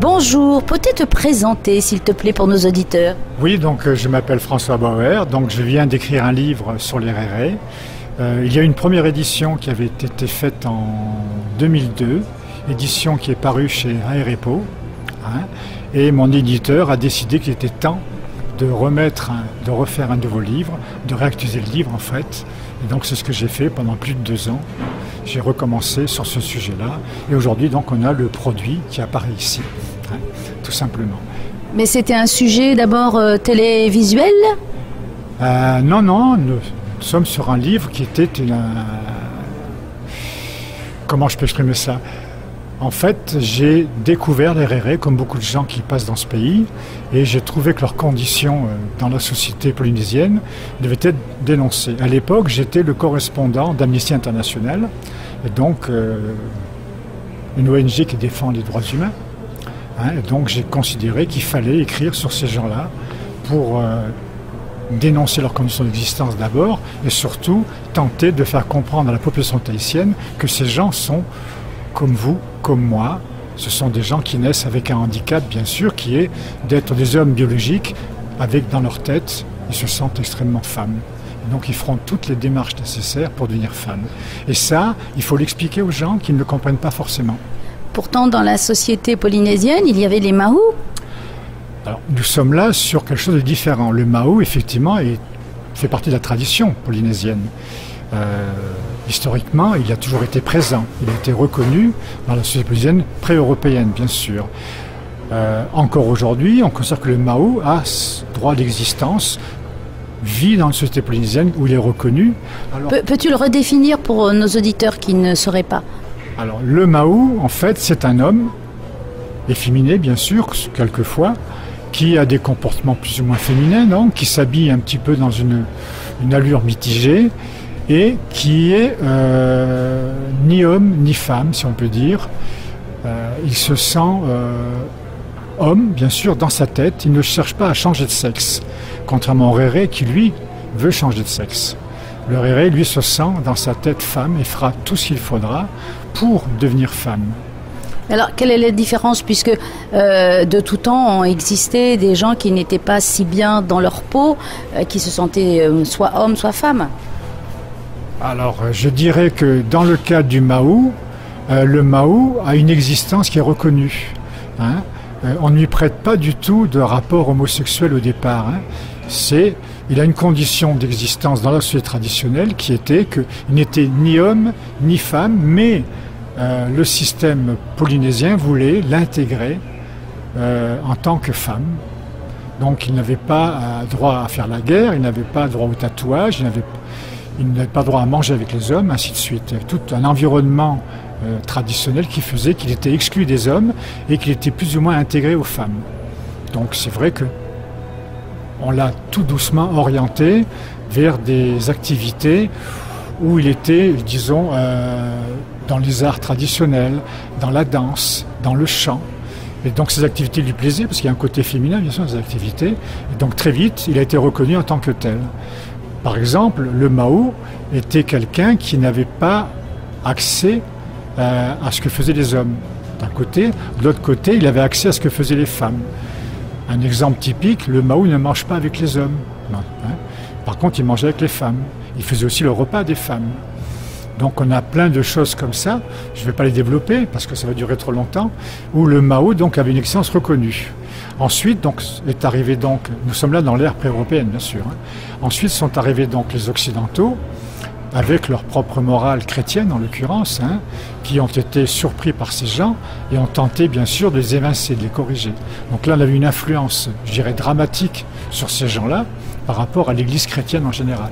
Bonjour, peux-tu te présenter s'il te plaît pour nos auditeurs? Oui, donc je m'appelle François Bauer, donc je viens d'écrire un livre sur les rérés. Il y a une première édition qui avait été faite en 2002, édition qui est parue chez Aérepo, et mon éditeur a décidé qu'il était temps de refaire un nouveau livre, de réactualiser le livre en fait. Et donc c'est ce que j'ai fait pendant plus de 2 ans. J'ai recommencé sur ce sujet-là et aujourd'hui donc on a le produit qui apparaît ici, tout simplement. Mais c'était un sujet d'abord télévisuel? Non, nous sommes sur un livre qui était comment je peux exprimer ça? En fait, j'ai découvert les rérés, comme beaucoup de gens qui passent dans ce pays, et j'ai trouvé que leurs conditions dans la société polynésienne devaient être dénoncées. À l'époque, j'étais le correspondant d'Amnesty International, et donc une ONG qui défend les droits humains. Et donc j'ai considéré qu'il fallait écrire sur ces gens-là pour dénoncer leurs conditions d'existence d'abord, et surtout tenter de faire comprendre à la population tahitienne que ces gens sont comme vous, comme moi. Ce sont des gens qui naissent avec un handicap, bien sûr, qui est d'être des hommes biologiques avec dans leur tête, ils se sentent extrêmement femmes. Et donc ils feront toutes les démarches nécessaires pour devenir femmes. Et ça, il faut l'expliquer aux gens qui ne le comprennent pas forcément. Pourtant, dans la société polynésienne, il y avait les Mahou. Alors, nous sommes là sur quelque chose de différent. Le Mahou, effectivement, fait partie de la tradition polynésienne. Historiquement, il a toujours été présent. Il a été reconnu dans la société polynésienne pré-européenne, bien sûr. Encore aujourd'hui, on considère que le Mahou a droit d'existence, vit dans la société polynésienne où il est reconnu. Peux-tu le redéfinir pour nos auditeurs qui ne sauraient pas? Alors, le Mahou, en fait, c'est un homme, efféminé, bien sûr, quelquefois, qui a des comportements plus ou moins féminins, donc, qui s'habille un petit peu dans une allure mitigée, et qui est ni homme ni femme, si on peut dire. Il se sent homme, bien sûr, dans sa tête. Il ne cherche pas à changer de sexe, contrairement au réré qui, lui, veut changer de sexe. Le réré, lui, se sent dans sa tête femme et fera tout ce qu'il faudra pour devenir femme. Alors, quelle est la différence, puisque de tout temps ont existé des gens qui n'étaient pas si bien dans leur peau, qui se sentaient soit homme, soit femme? Alors, je dirais que dans le cas du Mahou, le Mahou a une existence qui est reconnue. On ne lui prête pas du tout de rapport homosexuel au départ. Il a une condition d'existence dans la société traditionnelle qui était qu'il n'était ni homme ni femme, mais le système polynésien voulait l'intégrer en tant que femme. Donc il n'avait pas droit à faire la guerre, il n'avait pas droit au tatouage, il n'avait pas droit à manger avec les hommes, ainsi de suite. Il y avait tout un environnement traditionnel qui faisait qu'il était exclu des hommes et qu'il était plus ou moins intégré aux femmes. Donc c'est vrai que on l'a tout doucement orienté vers des activités où il était, disons, dans les arts traditionnels, dans la danse, dans le chant. Et donc ces activités lui plaisaient, parce qu'il y a un côté féminin, bien sûr, dans ces activités. Et donc très vite, il a été reconnu en tant que tel. Par exemple, le Mahou était quelqu'un qui n'avait pas accès à ce que faisaient les hommes, d'un côté. De l'autre côté, il avait accès à ce que faisaient les femmes. Un exemple typique, le Mahou ne mange pas avec les hommes. Par contre, il mangeait avec les femmes. Il faisait aussi le repas des femmes. Donc on a plein de choses comme ça, je ne vais pas les développer parce que ça va durer trop longtemps, où le Mahou donc avait une existence reconnue. Ensuite, donc, est arrivé donc, nous sommes là dans l'ère pré-européenne bien sûr, Ensuite sont arrivés donc les Occidentaux, avec leur propre morale chrétienne en l'occurrence, qui ont été surpris par ces gens et ont tenté bien sûr de les évincer, de les corriger. Donc là on avait une influence, je dirais, dramatique sur ces gens-là par rapport à l'Église chrétienne en général.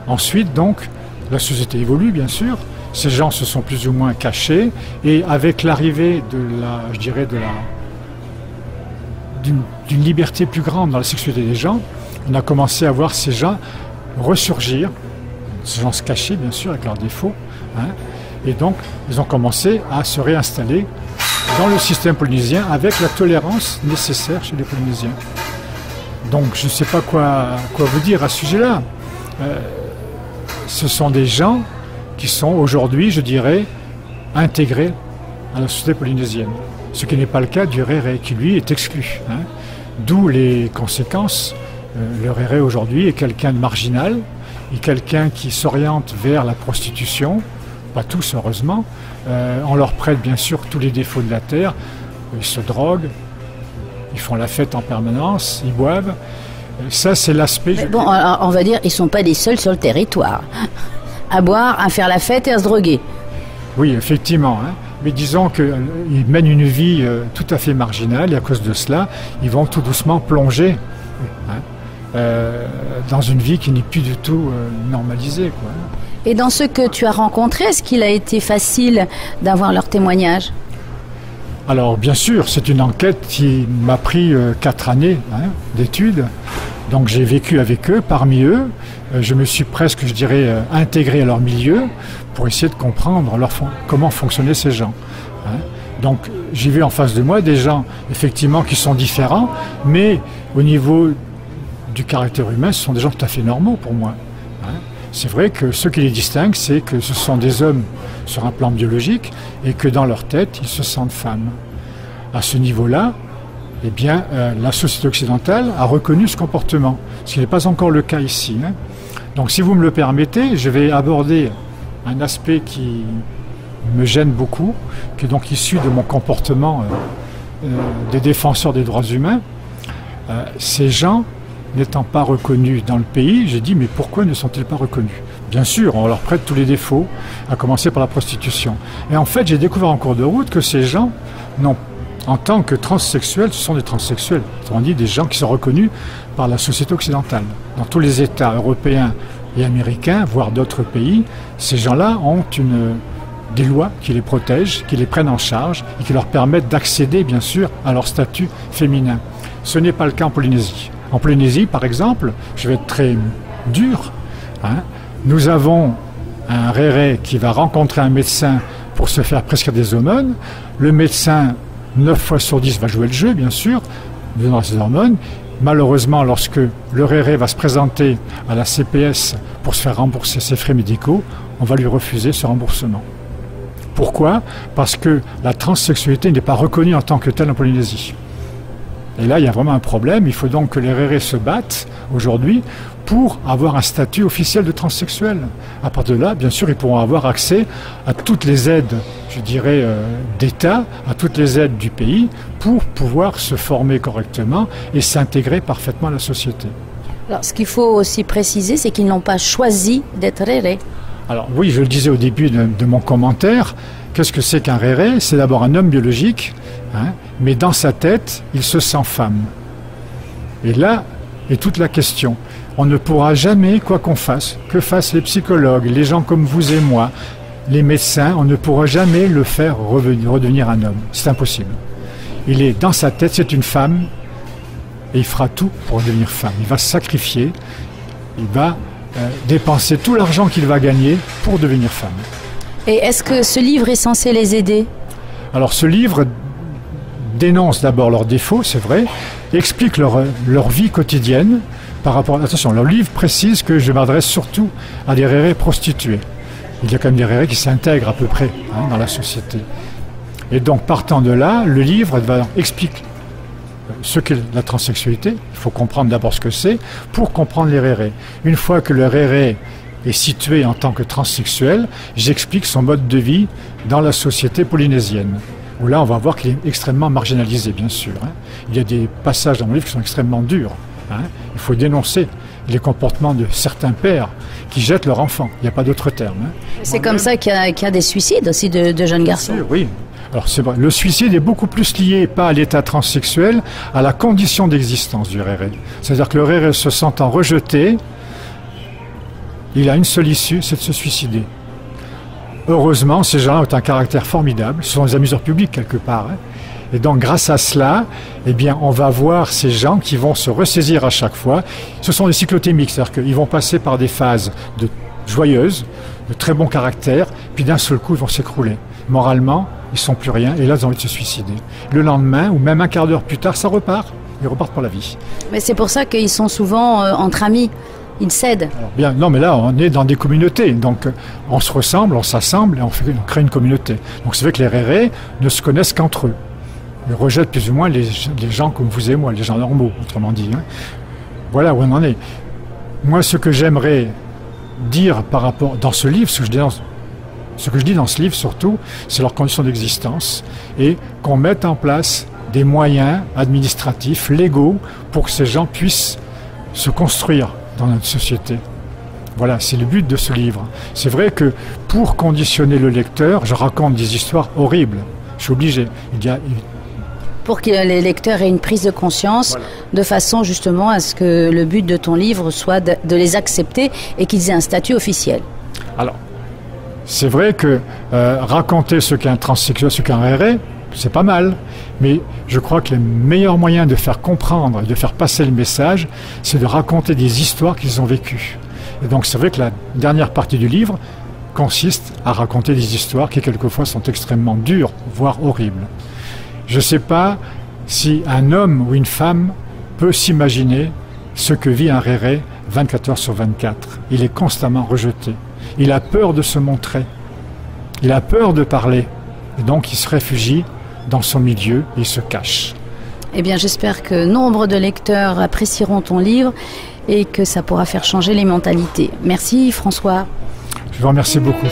Ensuite donc, la société évolue bien sûr, ces gens se sont plus ou moins cachés et avec l'arrivée d'une liberté plus grande dans la sexualité des gens, on a commencé à voir ces gens ressurgir. Ces gens se cachaient, bien sûr, avec leurs défauts. Et donc, ils ont commencé à se réinstaller dans le système polynésien avec la tolérance nécessaire chez les Polynésiens. Donc, je ne sais pas quoi vous dire à ce sujet-là. Ce sont des gens qui sont aujourd'hui, je dirais, intégrés à la société polynésienne. ce qui n'est pas le cas du réré, qui lui est exclu. Hein. D'où les conséquences. Le réré aujourd'hui est quelqu'un de marginal, est quelqu'un qui s'oriente vers la prostitution, pas tous heureusement. On leur prête bien sûr tous les défauts de la terre, ils se droguent, ils font la fête en permanence, ils boivent. Ça, c'est l'aspect... Bon, on va dire, ils ne sont pas les seuls sur le territoire à boire, à faire la fête et à se droguer. Oui, effectivement. Hein. Mais disons qu'ils mènent une vie tout à fait marginale et à cause de cela, ils vont tout doucement plonger dans une vie qui n'est plus du tout normalisée, quoi. Et dans ceux que tu as rencontrés, est-ce qu'il a été facile d'avoir leur témoignage? Alors bien sûr, c'est une enquête qui m'a pris 4 années d'études. Donc j'ai vécu avec eux, parmi eux. Je me suis presque, je dirais, intégré à leur milieu pour essayer de comprendre comment fonctionnaient ces gens. Donc j'ai vu en face de moi des gens, effectivement, qui sont différents, mais au niveau du caractère humain, ce sont des gens tout à fait normaux pour moi. C'est vrai que ce qui les distingue, c'est que ce sont des hommes sur un plan biologique et que dans leur tête, ils se sentent femmes. À ce niveau-là, eh bien, la société occidentale a reconnu ce comportement, ce qui n'est pas encore le cas ici. Hein. Donc, si vous me le permettez, je vais aborder un aspect qui me gêne beaucoup, qui est donc issu de mon comportement des défenseurs des droits humains. Ces gens n'étant pas reconnus dans le pays, j'ai dit, mais pourquoi ne sont-ils pas reconnus? Bien sûr, on leur prête tous les défauts, à commencer par la prostitution. Et en fait, j'ai découvert en cours de route que ces gens, non, en tant que transsexuels, ce sont des transsexuels. Autrement dit, des gens qui sont reconnus par la société occidentale. Dans tous les États européens et américains, voire d'autres pays, ces gens-là ont des lois qui les protègent, qui les prennent en charge et qui leur permettent d'accéder, bien sûr, à leur statut féminin. Ce n'est pas le cas en Polynésie. En Polynésie, par exemple, je vais être très dur, nous avons un réré qui va rencontrer un médecin pour se faire prescrire des hormones. Le médecin, 9 fois sur 10, va jouer le jeu, bien sûr, donnant ses hormones. Malheureusement, lorsque le réré va se présenter à la CPS pour se faire rembourser ses frais médicaux, on va lui refuser ce remboursement. Pourquoi? Parce que la transsexualité n'est pas reconnue en tant que telle en Polynésie. Et là, il y a vraiment un problème. Il faut donc que les rérés se battent aujourd'hui pour avoir un statut officiel de transsexuel. À partir de là, bien sûr, ils pourront avoir accès à toutes les aides, je dirais, d'État, à toutes les aides du pays, pour pouvoir se former correctement et s'intégrer parfaitement à la société. Alors, ce qu'il faut aussi préciser, c'est qu'ils n'ont pas choisi d'être rérés. Alors oui, je le disais au début de mon commentaire, qu'est-ce que c'est qu'un réré? C'est d'abord un homme biologique, mais dans sa tête, il se sent femme. Et là est toute la question. On ne pourra jamais, quoi qu'on fasse, que fassent les psychologues, les gens comme vous et moi, les médecins, on ne pourra jamais le faire redevenir un homme. C'est impossible. Il est dans sa tête, c'est une femme, et il fera tout pour devenir femme. Il va se sacrifier, il va dépenser tout l'argent qu'il va gagner pour devenir femme. Et est-ce que ce livre est censé les aider? Alors ce livre dénonce d'abord leurs défauts, c'est vrai, explique leur vie quotidienne par rapport... Attention, leur livre précise que je m'adresse surtout à des rérés prostituées. Il y a quand même des rérés qui s'intègrent à peu près dans la société. Et donc partant de là, le livre explique ce qu'est la transsexualité. Il faut comprendre d'abord ce que c'est pour comprendre les rérés. Une fois que le réré est situé en tant que transsexuel, j'explique son mode de vie dans la société polynésienne. Où là, on va voir qu'il est extrêmement marginalisé, bien sûr. Il y a des passages dans mon livre qui sont extrêmement durs. Il faut dénoncer les comportements de certains pères qui jettent leurs enfants. Il n'y a pas d'autre terme. C'est comme ça qu'il y a des suicides aussi de jeunes garçons. Oui. Alors c'est vrai. Le suicide est beaucoup plus lié, pas à l'état transsexuel, à la condition d'existence du réré. C'est-à-dire que le réré se sentant rejeté, il a une seule issue, c'est de se suicider. Heureusement, ces gens ont un caractère formidable, ce sont des amuseurs publics quelque part. Et donc grâce à cela, eh bien, on va voir ces gens qui vont se ressaisir à chaque fois. Ce sont des cyclothémiques, c'est-à-dire qu'ils vont passer par des phases joyeuses, de très bon caractère, puis d'un seul coup, ils vont s'écrouler. Moralement, ils ne sont plus rien, et là, ils ont envie de se suicider. Le lendemain, ou même un quart d'heure plus tard, ça repart. Ils repartent pour la vie. Mais c'est pour ça qu'ils sont souvent entre amis. Ils cèdent. Alors, bien, non, mais là, on est dans des communautés. Donc, on se ressemble, on s'assemble et on crée une communauté. Donc, c'est vrai que les rérés ne se connaissent qu'entre eux. rejette plus ou moins les gens comme vous et moi, les gens normaux, autrement dit. Hein. Voilà où on en est. Moi, ce que j'aimerais dire par rapport dans ce livre, ce que je dis dans ce livre surtout, c'est leurs conditions d'existence et qu'on mette en place des moyens administratifs, légaux, pour que ces gens puissent se construire dans notre société. Voilà, c'est le but de ce livre. C'est vrai que pour conditionner le lecteur, je raconte des histoires horribles. Je suis obligé. Pour que les lecteurs aient une prise de conscience, voilà, de façon justement à ce que le but de ton livre soit de les accepter et qu'ils aient un statut officiel. Alors, c'est vrai que raconter ce qu'est un transsexuel, ce qu'est un RR, c'est pas mal. Mais je crois que le meilleur moyen de faire comprendre et de faire passer le message, c'est de raconter des histoires qu'ils ont vécues. Et donc c'est vrai que la dernière partie du livre consiste à raconter des histoires qui quelquefois sont extrêmement dures, voire horribles. Je ne sais pas si un homme ou une femme peut s'imaginer ce que vit un RR 24 heures sur 24. Il est constamment rejeté. Il a peur de se montrer. Il a peur de parler. Et donc il se réfugie dans son milieu et il se cache. Eh bien, j'espère que nombre de lecteurs apprécieront ton livre et que ça pourra faire changer les mentalités. Merci François. Je vous remercie beaucoup.